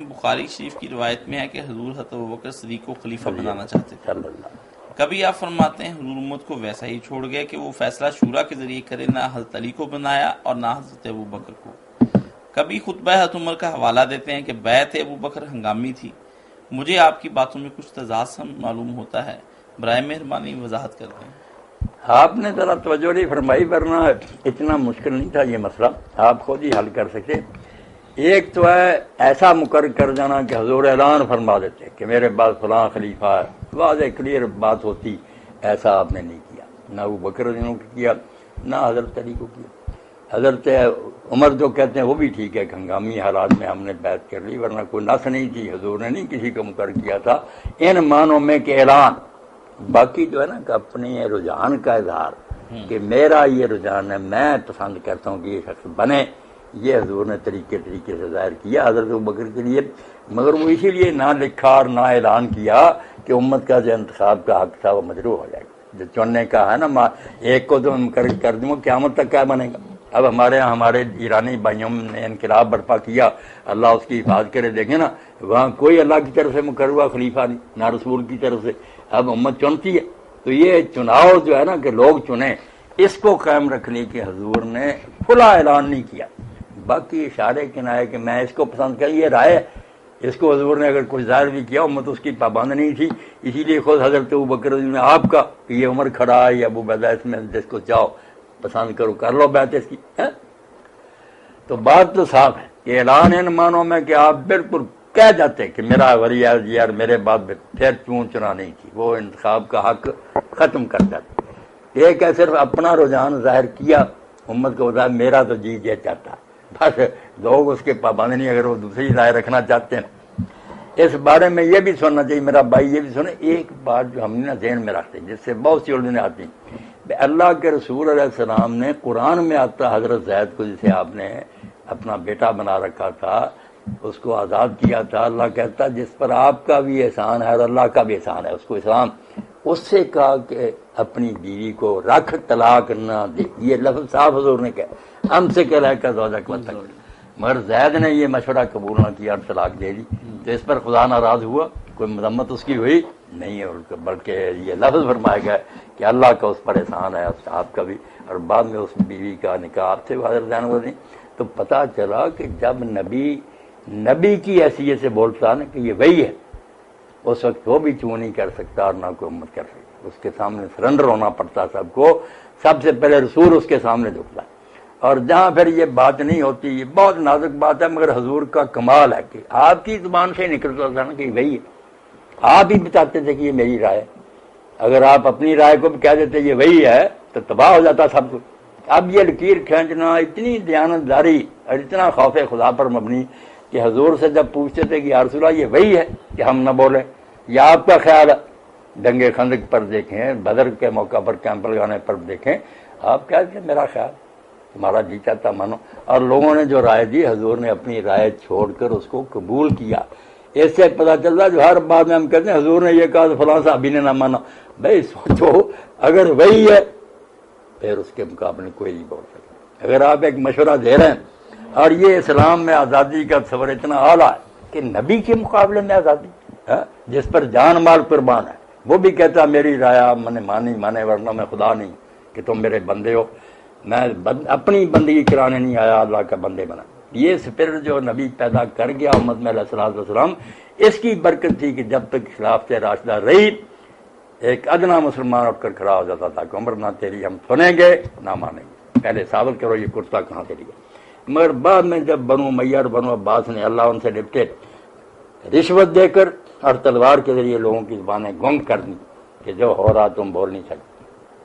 بخاری شریف کی روایت میں ہے کہ حضور حضرت ابوبکر صدیق کو خلیفہ بنانا چاہتے تھے. صلی اللہ کبھی آپ فرماتے ہیں حضور امت کو ویسا ہی چھوڑ گئے کہ وہ فیصلہ شورا کے ذریعے کرے، نہ حضرت علی کو بنایا اور نہ حضرت ابوبکر کو. کبھی خطبہ حضرت عمر کا حوالہ دیتے ہیں کہ بیعت ابوبکر ہنگامی تھی. مجھے آپ کی باتوں میں کچھ تضاد سا معلوم ہوتا ہے، برائے مہربانی وضاحت کر دیں. آپ نے ذرا توجہ نہیں فرمائی، ورنہ اتنا مشکل نہیں تھا یہ مسئلہ، آپ خود ہی حل کر سکتے. ایک تو ہے ایسا مقرر کر جانا کہ حضور اعلان فرما دیتے کہ میرے بعد فلاں خلیفہ ہے، واضح کلیئر بات ہوتی، ایسا آپ نے نہیں کیا. نہ ابو بکر نے کیا، نہ حضرت علی کو کیا. حضرت عمر جو کہتے ہیں وہ بھی ٹھیک ہے کہ ہنگامی حالات میں ہم نے بیعت کر لی، ورنہ کوئی نس نہیں تھی، حضور نے نہیں کسی کو مقرر کیا تھا ان معنوں میں کہ اعلان. باقی جو ہے نا کہ اپنی رجحان کا اظہار کہ میرا یہ رجحان ہے، میں پسند کرتا ہوں کہ یہ شخص بنے، یہ حضور نے طریقے سے ظاہر کیا حضرت ابوبکر کے لیے. مگر وہ اسی لیے نہ لکھا اور نہ اعلان کیا کہ امت کا جو انتخاب کا حق تھا وہ مجروح ہو جائے گا. جو چننے کا ہے نا، ایک کو تو مقرر کر دوں قیامت تک کیا بنے گا. اب ہمارے ایرانی بھائیوں نے انقلاب برپا کیا، اللہ اس کی حفاظت کرے. دیکھیں نا، وہاں کوئی اللہ کی طرف سے مقرر ہوا خلیفہ نہیں، نہ رسول کی طرف سے. اب امت چنتی ہے، تو یہ چناؤ جو ہے نا کہ لوگ چنیں، اس کو قائم رکھنے کی حضور نے کھلا اعلان نہیں کیا. باقی اشارے کنائے کہ میں اس کو پسند کر، یہ رائے، اس کو حضور نے اگر کچھ ظاہر بھی کیا امت اس کی پابند نہیں تھی. اسی لیے خود حضرت ابوبکر نے آپ کا کہ یہ عمر کھڑا ہے یا ابو عبیدہ، اس میں جس کو چاہو پسند کرو، کر لو بیعت اس کی. تو بات تو صاف ہے کہ اعلان ان معنوں میں کہ آپ بالکل کہہ جاتے کہ میرا ولی یار میرے بعد پھر چنا نہیں تھی، وہ انتخاب کا حق ختم کر جاتے. ایک ہے صرف اپنا رجحان ظاہر کیا، امت کو بتایا میرا تو جی یہ چاہتا ہے، بس لوگ اس کے پابند نہیں. اگر وہ دوسری رائے رکھنا چاہتے ہیں اس بارے میں یہ بھی سننا چاہیے، میرا بھائی یہ بھی سنے. ایک بات جو ہم نے ذہن میں رکھتے ہیں جس سے بہت سی الجھنیں آتی ہیں، اللہ کے رسول علیہ السلام نے قرآن میں آتا حضرت زید کو جسے آپ نے اپنا بیٹا بنا رکھا تھا، اس کو آزاد کیا تھا. اللہ کہتا جس پر آپ کا بھی احسان ہے اور اللہ کا بھی احسان ہے، اس کو اسلام. اس سے کہا کہ اپنی بیوی کو رکھ، طلاق نہ دے. یہ لفظ صاف حضور نے کہا، ہم سے کہہ کا زوجک مت. مگر زید نے یہ مشورہ قبول نہ کیا اور طلاق دے دی. تو اس پر خدا ناراض ہوا؟ کوئی مذمت اس کی ہوئی نہیں ہے، بلکہ یہ لفظ فرمایا گیا کہ اللہ کا اس پر احسان ہے، آپ کا بھی. اور بعد میں اس بیوی کا نکاح آپ سے حضرت زینب نے. تو پتہ چلا کہ جب نبی کی حیثیت سے بولتا نا کہ یہ وہی ہے، اس وقت وہ بھی چوں نہیں کر سکتا اور نہ کوئی امت کر سکتا. اس کے سامنے سرنڈر ہونا پڑتا سب کو. سب سے پہلے رسول اس کے سامنے جھکتا ہے. اور جہاں پھر یہ بات نہیں ہوتی، یہ بہت نازک بات ہے، مگر حضور کا کمال ہے کہ آپ کی زبان سے نکلتا تھا نا کہ وہی ہے. آپ ہی بتاتے تھے کہ یہ میری رائے. اگر آپ اپنی رائے کو بھی کہہ دیتے یہ وہی ہے تو تباہ ہو جاتا سب کچھ. اب یہ لکیر کھینچنا، اتنی دیانتداری اور اتنا خوف خدا پر مبنی کہ حضور سے جب پوچھتے تھے کہ یا رسول اللہ یہ وہی ہے کہ ہم نہ بولیں، یا آپ کا خیال ہے. دنگے خندق پر دیکھیں، بدر کے موقع پر کیمپ لگانے پر دیکھیں، آپ کہتے ہیں میرا خیال، تمہارا جی چاہتا مانو. اور لوگوں نے جو رائے دی، حضور نے اپنی رائے چھوڑ کر اس کو قبول کیا. اس سے پتہ چلتا جو ہر بات میں ہم کہتے ہیں حضور نے یہ کہا تو فلاں صحابی نے نہ مانا. بھائی سوچو، اگر وہی ہے پھر اس کے مقابلے کوئی نہیں بول سکتا. اگر آپ ایک مشورہ دے رہے ہیں، اور یہ اسلام میں آزادی کا تصور اتنا اعلیٰ ہے کہ نبی کے مقابلے میں آزادی جس پر جان مال قربان ہے، وہ بھی کہتا میری رائے میں نے مانے ورنہ میں خدا نہیں کہ تم میرے بندے ہو، میں اپنی بندگی کرانے نہیں آیا، اللہ کا بندے بنا. یہ اسپرٹ جو نبی پیدا کر گیا امت میں علیہ الصلوۃ والسلام، اس کی برکت تھی کہ جب تک خلافت راشدہ رہی ایک ادنا مسلمان اٹھ کر کھڑا ہو جاتا تھا کہ عمر نہ تیری ہم سنیں گے نہ مانیں گے، پہلے ثابت کرو یہ کرتا کہاں سے لیا. مگر بعد میں جب بنو امیہ اور بنو عباس نے اللہ ان سے نپٹے، رشوت دے کر اور تلوار کے ذریعے لوگوں کی زبانیں گنگ کر دی کہ جو ہو رہا تم بول نہیں سکتے.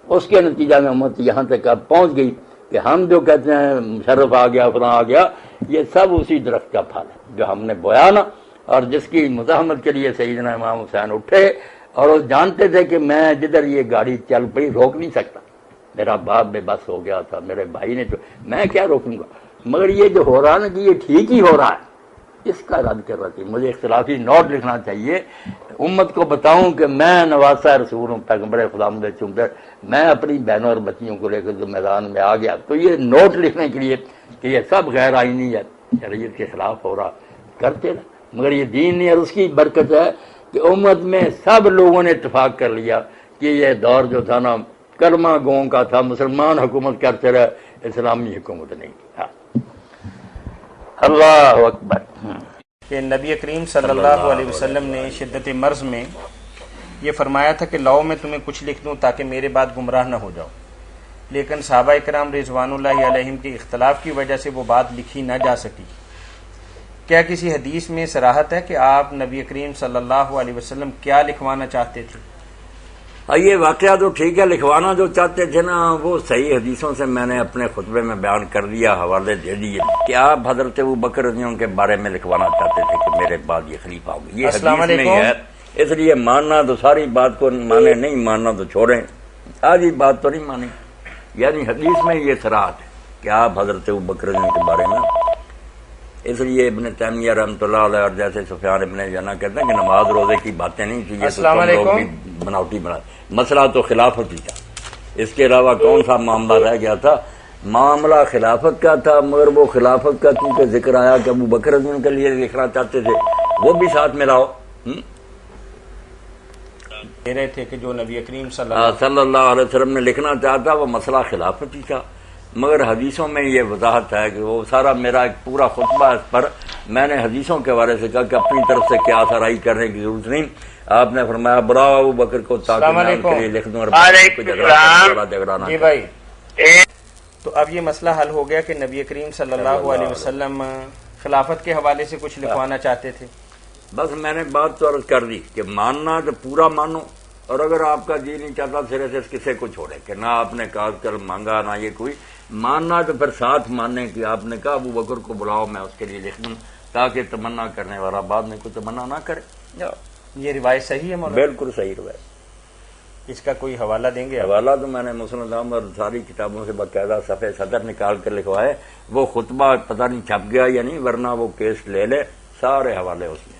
اس کے نتیجہ میں امت یہاں تک اب پہنچ گئی کہ ہم جو کہتے ہیں مشرف آ گیا فلاں آ گیا، یہ سب اسی درخت کا پھل ہے جو ہم نے بویا نا، اور جس کی مزاحمت کے لیے سیدنا امام حسین اٹھے. اور وہ جانتے تھے کہ میں جدھر یہ گاڑی چل پئی روک نہیں سکتا، میرا باپ بے بس ہو گیا تھا، میرے بھائی نے میں کیا روکوں گا. مگر یہ جو ہو رہا نا کہ یہ ٹھیک ہی ہو رہا ہے، اس کا رد کرنا چاہیے. مجھے اختلافی نوٹ لکھنا چاہیے، امت کو بتاؤں کہ میں نواسہ رسول ہوں، پیغمبر خدا مجھے چنکر میں اپنی بہنوں اور بچیوں کو لے کر جو میدان میں آ گیا. تو یہ نوٹ لکھنے کے لیے کہ یہ سب غیر آئینی ہے، شریعت کے خلاف ہو رہا، کرتے نا مگر یہ دین نہیں، اور اس کی برکت ہے کہ امت میں سب لوگوں نے اتفاق کر لیا کہ یہ دور جو تھا نا کلمہ گوں کا تھا، مسلمان حکومت کرتے رہے، اسلامی حکومت نہیں کی. ہاں اللہ اکبر. کہ نبی کریم صلی اللہ علیہ وسلم نے شدت مرض میں یہ فرمایا تھا کہ لاؤ میں تمہیں کچھ لکھ دوں تاکہ میرے بعد گمراہ نہ ہو جاؤ، لیکن صحابہ کرام رضوان اللہ علیہم کے اختلاف کی وجہ سے وہ بات لکھی نہ جا سکی. کیا کسی حدیث میں صراحت ہے کہ آپ نبی کریم صلی اللہ علیہ وسلم کیا لکھوانا چاہتے تھے؟ یہ واقعہ تو ٹھیک ہے، لکھوانا جو چاہتے تھے نا وہ صحیح حدیثوں سے میں نے اپنے خطبے میں بیان کر دیا، حوالے دے دیے کہ آپ حضرت ابوبکر رضی اللہ عنہ کے بارے میں لکھوانا چاہتے تھے کہ میرے بعد یہ خلیفہ ہوں گے. یہ السلام حدیث میں ہی علیکم. ہے، اس لیے ماننا تو ساری بات کو مانے، نہیں ماننا تو چھوڑیں. آدھی بات تو نہیں مانی، یعنی حدیث میں یہ صراحت ہے کہ آپ حضرت ابوبکر رضی اللہ عنہ کے بارے میں. اس لیے ابن تیمیہ رحمۃ اللہ علیہ اور جیسے سفیان ابن جنا کہتے ہیں کہ نماز روزے کی باتیں نہیں تھی، یہ تو السلام تم لوگ علیکم. بھی بناوٹی بنا. مسئلہ تو خلافت ہی تھا، اس کے علاوہ کون سا معاملہ رہ گیا تھا؟ معاملہ خلافت کا تھا، مگر وہ خلافت کا کیونکہ ذکر آیا کہ ابو بکر رضی اللہ عنہ کے لیے لکھنا چاہتے تھے، وہ بھی ساتھ ملاؤ. کہہ رہے تھے کہ جو نبی کریم صلی اللہ علیہ وسلم نے لکھنا چاہتا وہ مسئلہ خلافت ہی تھا. مگر حدیثوں میں یہ وضاحت ہے کہ وہ سارا میرا ایک پورا خطبہ اس پر میں نے حدیثوں کے حوالے سے کہا کہ اپنی طرف سے کیا آرائی کرنے کی ضرورت نہیں. آپ نے فرمایا بلاؤ ابو بکر کو تاکہ میں ان کے لیے لکھ دوں اور جھگڑا نہ. جی بھائی، تو اب یہ مسئلہ حل ہو گیا کہ نبی کریم صلی اللہ علیہ وسلم خلافت کے حوالے سے کچھ لکھوانا چاہتے تھے. بس میں نے بات تو عرض کر دی کہ ماننا تو پورا مانو، اور اگر آپ کا جی نہیں چاہتا سرے سے کسے کو چھوڑے کہ نہ آپ نے کہا کل مانگا نہ یہ کوئی ماننا، تو پھر ساتھ ماننے کی آپ نے کہا ابو بکر کو بلاؤ میں اس کے لیے لکھ دوں تاکہ تمنا کرنے والا بعد میں کوئی تمنا نہ کرے. یہ روایت صحیح ہے مولانا؟ بالکل صحیح روایت. اس کا کوئی حوالہ دیں گے؟ حوالہ تو میں نے مسلم احمد اور ساری کتابوں سے باقاعدہ صفحے صدر نکال کر لکھوائے. وہ خطبہ پتہ نہیں چھپ گیا یا نہیں، ورنہ وہ کیس لے لے، سارے حوالے اس میں.